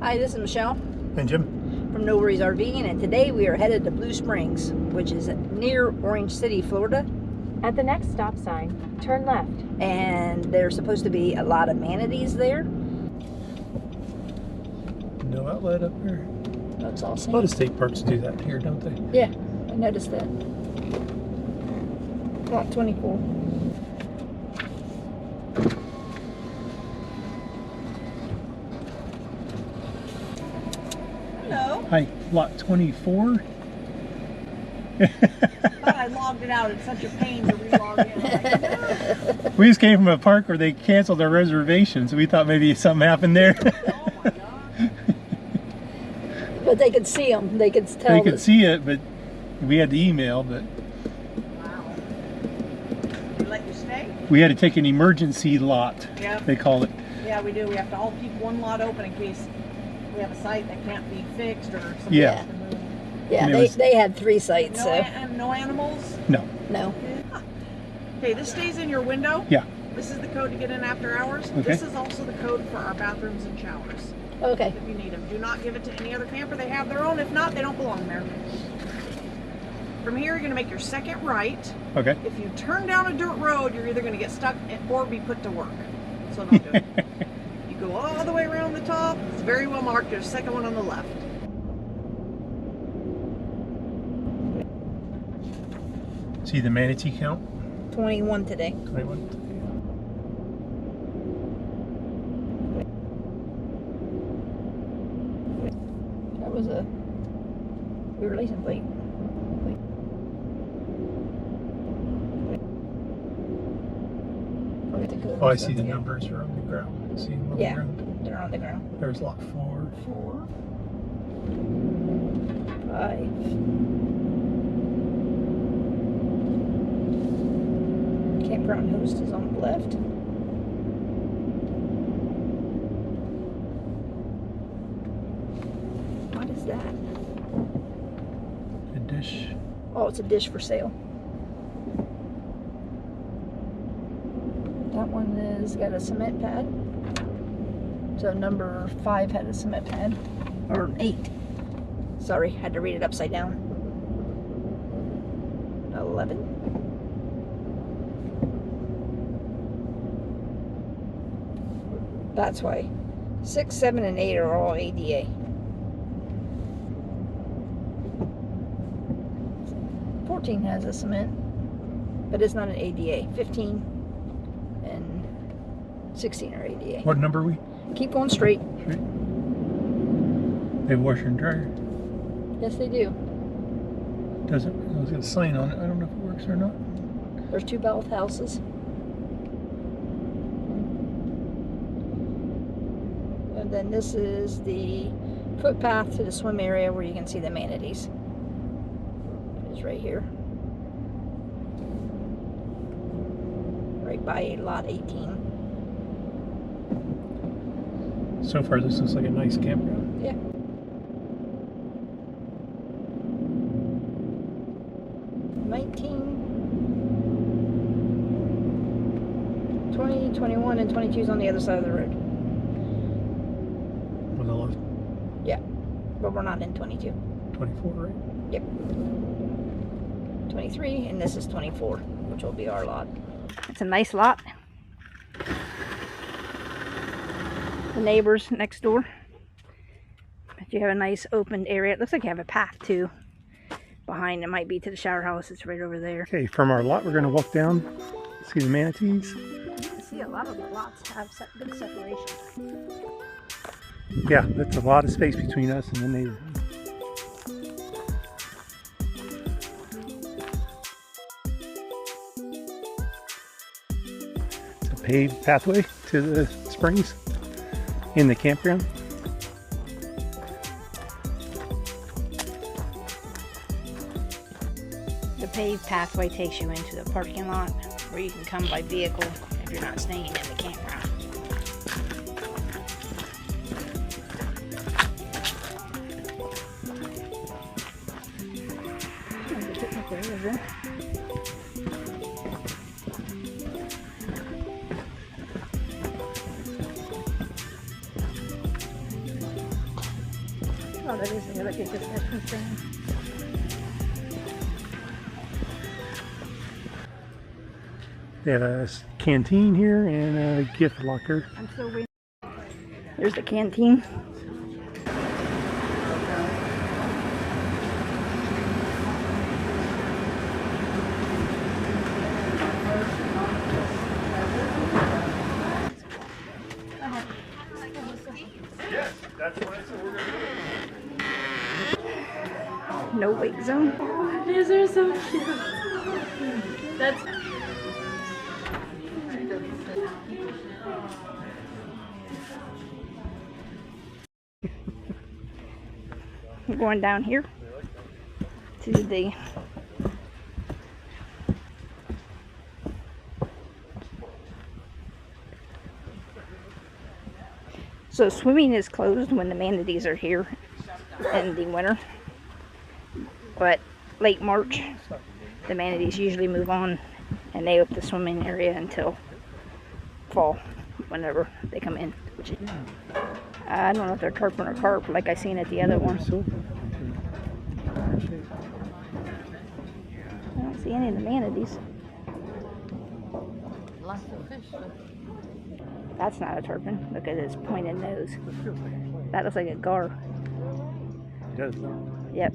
Hi, this is Michelle And Jim. from No Worries RVing, and today we are headed to Blue Springs, which is near Orange City, Florida. At the next stop sign, turn left. And there's supposed to be a lot of manatees there. No outlet up here. That's awesome. A lot of state parks do that here, don't they? Yeah, I noticed that. Lot 24. Hello. Hi, lot 24. Thought I logged it out. It's such a pain to re-log in. Like, We just came from a park where they canceled our reservations. We thought maybe something happened there. oh my god. But they could see them. They could tell. They could see it, but we had the email, but Wow. They let you stay? we had to take an emergency lot, Yeah. they call it. Yeah, we do. We have to all keep one lot open in case we have a site that can't be fixed or something. Yeah. has to move. Yeah, And it they, was- they had 3 sites, No, so no animals? No. no. Okay, this stays in your window. Yeah. This is the code to get in after hours. Okay. This is also the code for our bathrooms and showers. Okay. If you need them. Do not give it to any other camper. They have their own. If not, they don't belong there. From here, you're going to make your second right. Okay. If you turn down a dirt road, you're either going to get stuck or be put to work. So don't do it. You go all the way around the top. It's very well marked. There's a second one on the left. See the manatee count? 21 today. 21. That was a weird license plate. Oh, I see the numbers are on the ground. See them on Yeah. the ground? They're on the ground. There's lot 4. 4, 5. Campground host is on the left. What is that? A dish. Oh, it's a dish for sale. That one is got a cement pad. So number 5 had a cement pad. Or 8. Sorry, had to read it upside down. 11. That's why 6, 7, and 8 are all ADA. 14 has a cement, but it's not an ADA. 15 and 16 are ADA. What number are we? Keep going straight. They have washer and dryer. Yes, they do. Doesn't. It's got a sign on it. I don't know if it works or not. There's 2 bathhouses. And then this is the footpath to the swim area where you can see the manatees. It's right here. Right by lot 18. So far, this looks like a nice campground. Yeah. $19, $20, $21, and $22 is on the other side of the road. On the left, Yeah, but we're not in 22. 24, right? Yep. 23, and this is 24, which will be our lot. It's a nice lot. The neighbors next door. But you have a nice open area. It looks like you have a path too. Behind it might be to the shower house. It's right over there. Okay, from our lot, we're going to walk down, see the manatees. You see a lot of the lots have good separation. Yeah, that's a lot of space between us and the neighborhood. It's a paved pathway to the springs in the campground. The paved pathway takes you into the parking lot where you can come by vehicle if you're not staying in the campground. Oh, that is a really good concession stand. They have a canteen here and a gift locker. I'm still waiting. There's the canteen. Yes, that's what I said we're gonna do. No wait zone. These are so cute. That's We're going down here to the so swimming is closed when the manatees are here in the winter, but late March the manatees usually move on and they open the swimming area until fall whenever they come in, which is, I don't know if they're tarpon or carp like I seen at the other one. I don't see any of the manatees. Lots of fish. That's not a tarpon. Look at his pointed nose. That looks like a gar. It does. Yep.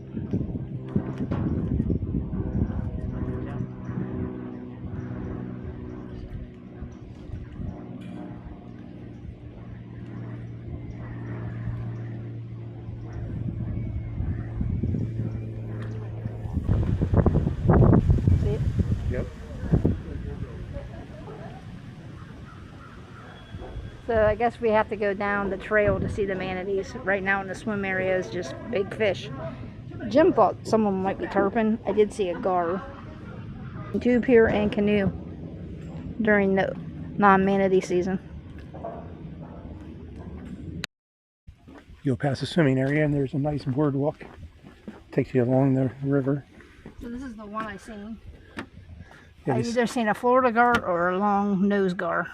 See it? Yep. So I guess we have to go down the trail to see the manatees. Right now in the swim area is just big fish. Jim thought some of them might be tarpon. I did see a gar. Tube here and canoe during the non-manatee season. You'll pass the swimming area and there's a nice boardwalk. Takes you along the river. So this is the one I seen. Yeah, I these- either seen a Florida gar or a long nose gar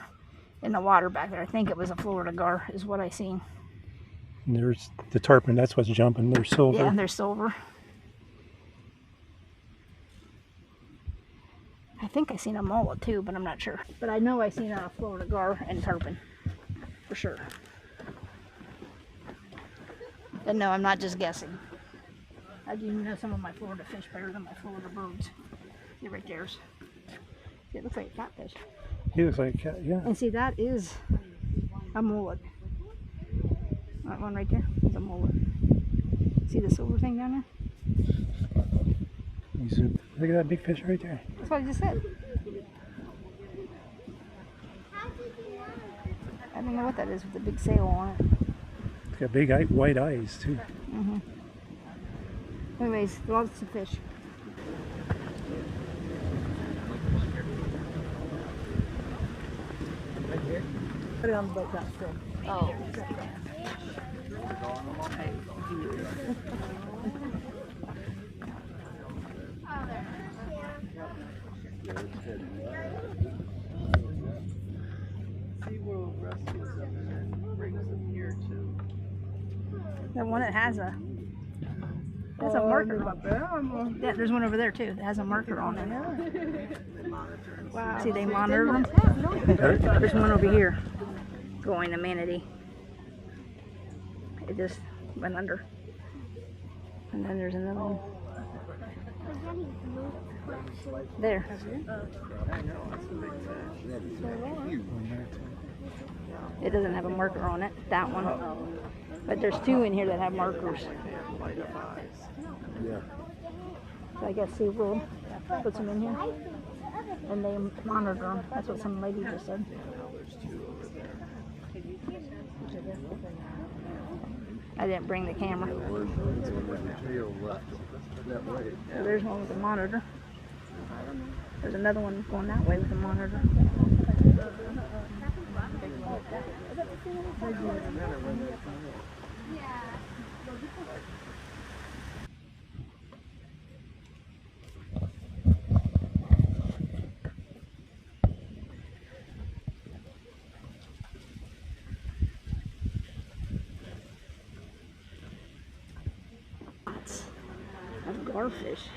in the water back there. I think it was a Florida gar is what I seen. and there's the tarpon, that's what's jumping. They're silver. Yeah, they're silver. I think I seen a mullet too, but I'm not sure. But I know I seen a Florida gar and tarpon for sure. And no, I'm not just guessing. I do know some of my Florida fish better than my Florida birds. See right there's. See, it looks like a catfish. He looks like a cat, yeah. And see, that is a mullet. That one right there is a mullet. See the silver thing down there? Look at that big fish right there. That's what I just said. I don't know what that is with the big sail on it. It's got big white eyes too. Anyways, lots of fish. Put it on the boat downstream. Oh. The one that has a marker on it. Yeah, there's one over there too that has a marker on it. Wow. See, they monitor them. There's one over here going to manatee. It just went under. And then there's another one. There. It doesn't have a marker on it, that one. But there's two in here that have markers. So I guess SeaWorld puts them in here. And they monitor them. That's what some lady just said. I didn't bring the camera. So there's one with a monitor. There's another one going that way with a monitor. garfish.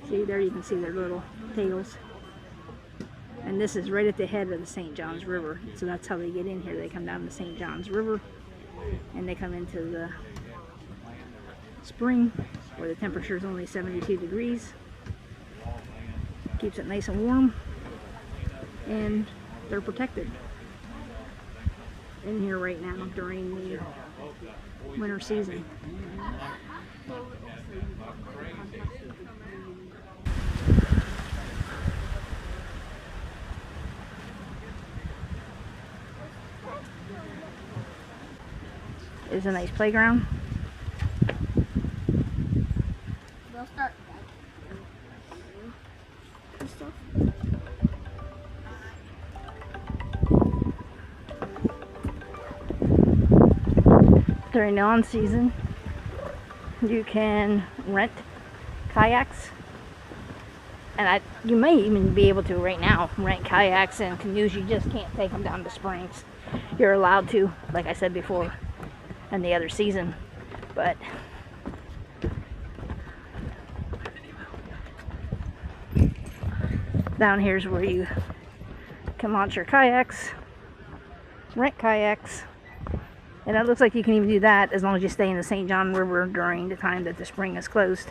See, there you can see their little tails. And this is right at the head of the St. Johns River. So that's how they get in here. They come down the St. Johns River and they come into the spring where the temperature is only 72 degrees. Keeps it nice and warm. And they're protected in here right now during the winter season. It's a nice playground. We'll start. During the on-season, you can rent kayaks, and you may even be able to right now rent kayaks and canoes. You just can't take them down to springs. You're allowed to, like I said before, in the other season, but down here's where you can launch your kayaks, rent kayaks. And it looks like you can even do that as long as you stay in the St. John River during the time that the spring is closed.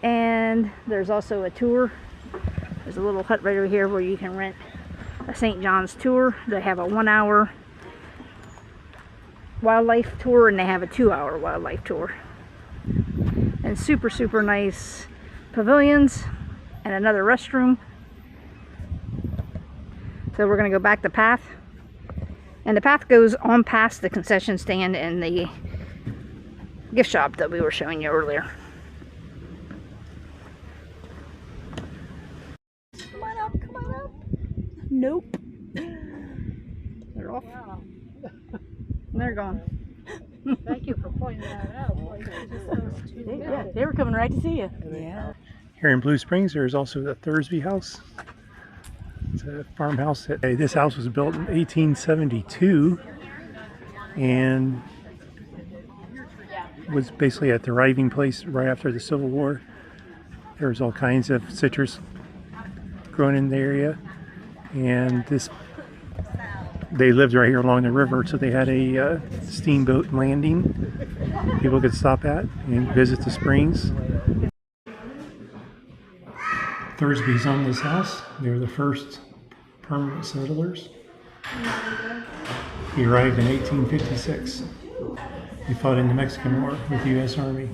And there's also a tour. There's a little hut right over here where you can rent a St. John's tour. They have a 1-hour wildlife tour and they have a 2-hour wildlife tour. And super, super nice pavilions and another restroom. So we're going to go back the path. And the path goes on past the concession stand and the gift shop that we were showing you earlier. Come on up, come on up. Nope. They're off. Wow. They're gone. Thank you for pointing that out. Yeah, they were coming right to see you. Yeah. Here in Blue Springs, there's also the Thursby House. It's a farmhouse. This house was built in 1872 and was basically a thriving place right after the Civil War. There was all kinds of citrus growing in the area, and they lived right here along the river, so they had a steamboat landing people could stop at and visit the springs. Thursby's owned this house. They were the first permanent settlers. He arrived in 1856. He fought in the Mexican War with the U.S. Army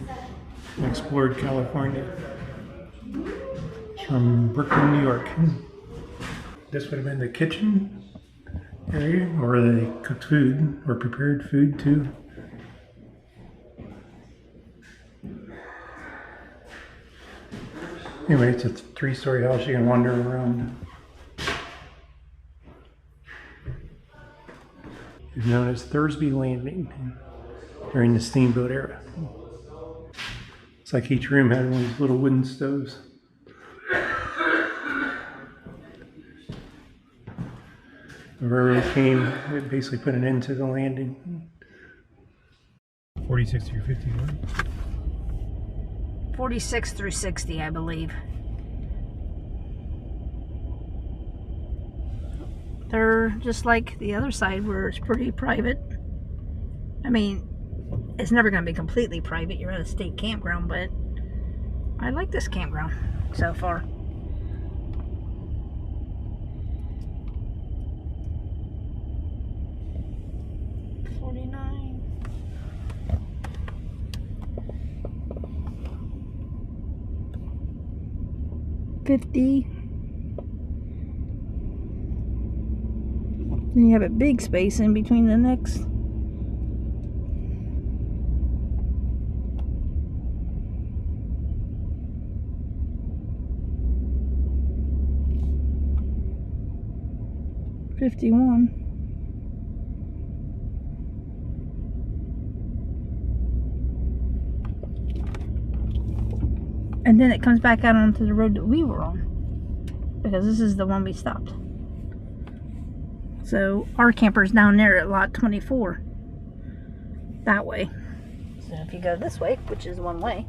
and explored California. He's from Brooklyn, New York. This would have been the kitchen area where they cooked food or prepared food too. Anyway, it's a 3-story house. You can wander around. It's known as Thursby Landing during the steamboat era. It's like each room had one of these little wooden stoves. The railroad came, it basically put an end to the landing. 46 through 51. 46 through 60, I believe. They're just like the other side where it's pretty private. I mean, it's never going to be completely private. You're at a state campground, but I like this campground so far. $50. Then you have a big space in between the next. $51. And then it comes back out onto the road that we were on, because this is the one we stopped. So our camper's down there at lot 24, that way. So if you go this way, which is one way,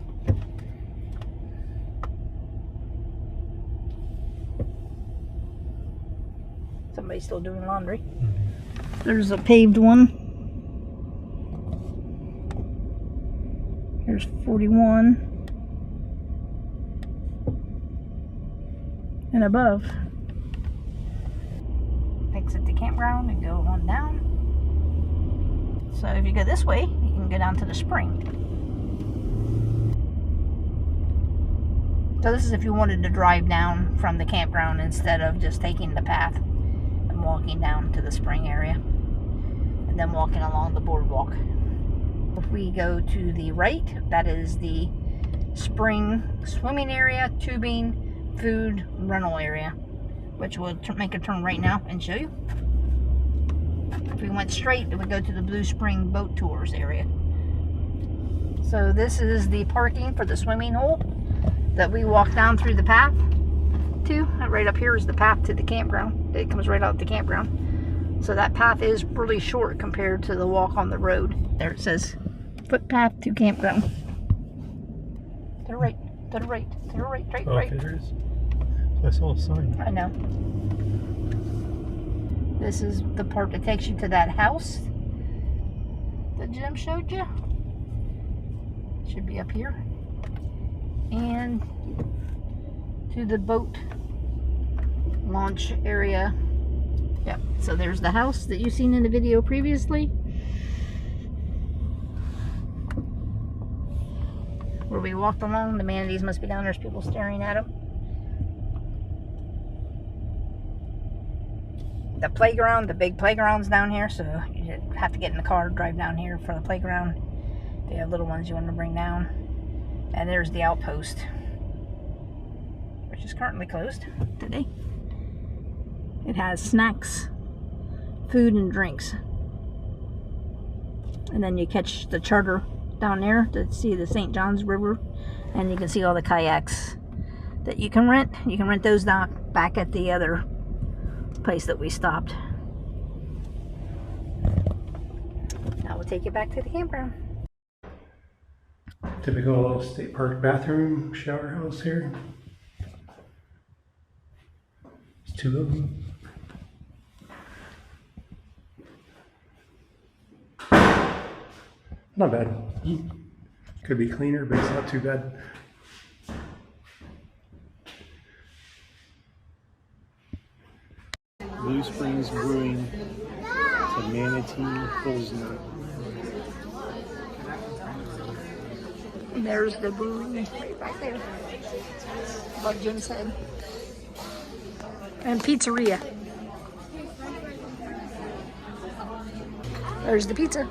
somebody's still doing laundry. There's a paved one. Here's 41. And above. Exit the campground and go on down. So if you go this way, you can go down to the spring. So this is if you wanted to drive down from the campground instead of just taking the path and walking down to the spring area. And then walking along the boardwalk. If we go to the right, that is the spring swimming area, tubing, food rental area, which will make a turn right now and show you. If we went straight, it would go to the Blue Spring boat tours area. So this is the parking for the swimming hole that we walk down through the path to. Right up here is the path to the campground. It comes right out the campground. So that path is really short compared to the walk on the road. There it says footpath to campground. To the right, to the right, to the right, right, right. Okay, there is. I saw a sign. I know. This is the part that takes you to that house that Jim showed you. Should be up here. And to the boat launch area. Yep, so there's the house that you've seen in the video previously. Where we walked along, the manatees must be down there. There's people staring at them. The playground, the big playground's down here, so you have to get in the car, drive down here for the playground. If you have little ones you want to bring down. And there's the outpost, which is currently closed today. It has snacks, food, and drinks. And then you catch the charter down there to see the St. Johns River, and you can see all the kayaks that you can rent. You can rent those down back at the other place that we stopped. Now we'll take you back to the campground. Typical state park bathroom shower house here. There's two of them. Not bad. Could be cleaner, but it's not too bad. Blue Springs Brewing, the Manatee Pilsner. There's the brewery right back there, above Jim's head. And pizzeria. There's the pizza.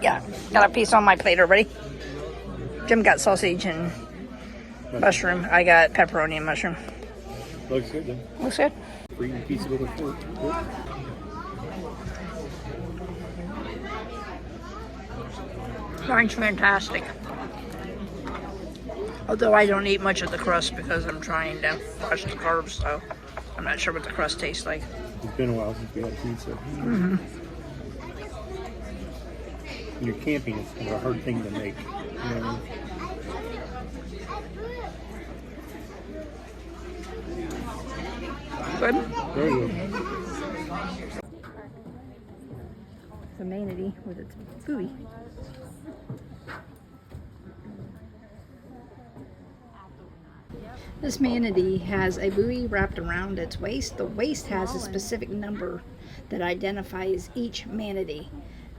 Yeah, got a piece on my plate already. Jim got sausage and mushroom. I got pepperoni and mushroom. Looks good then. Looks good. Free pizza with a fork. Mine's fantastic. Although I don't eat much of the crust because I'm trying to watch the carbs, so I'm not sure what the crust tastes like. It's been a while since we had pizza. Mm-hmm. When you're camping, it's kind of a hard thing to make. You know? Good. Very good. It's a manatee with its buoy. This manatee has a buoy wrapped around its waist. The waist has a specific number that identifies each manatee.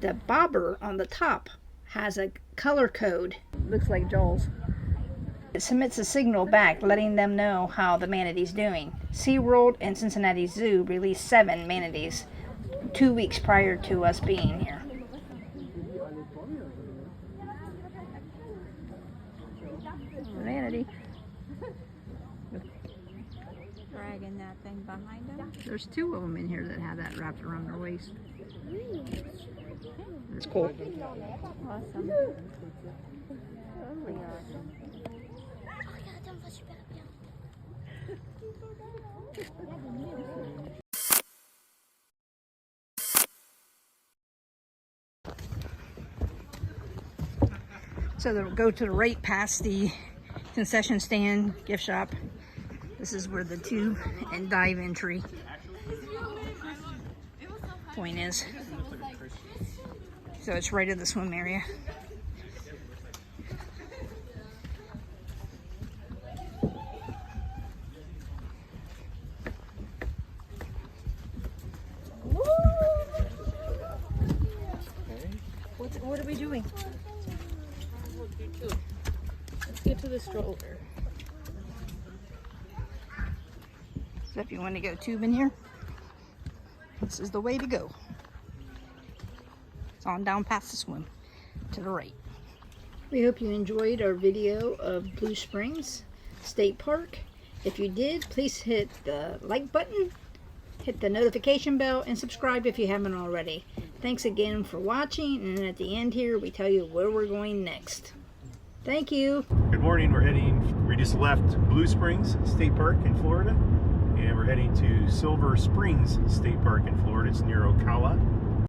The bobber on the top has a color code. Looks like Jaws. It submits a signal back letting them know how the manatee's doing. SeaWorld and Cincinnati Zoo released 7 manatees 2 weeks prior to us being here. Manatee. Dragging that thing behind them. There's 2 of them in here that have that wrapped around their waist. It's cool. Awesome. Totally awesome. So go to the right past the concession stand, gift shop. This is where the tube and dive entry point is. So it's right at the swim area. What are we doing? Let's get to the stroller. So if you want to go tubing here, this is the way to go. It's on down past the swim to the right. We hope you enjoyed our video of Blue Springs State Park. If you did, please hit the like button, hit the notification bell, and subscribe if you haven't already. Thanks again for watching, and at the end here we tell you where we're going next. Thank you. Good morning. We just left Blue Springs State Park in Florida, and we're heading to Silver Springs State Park in Florida. It's near Ocala.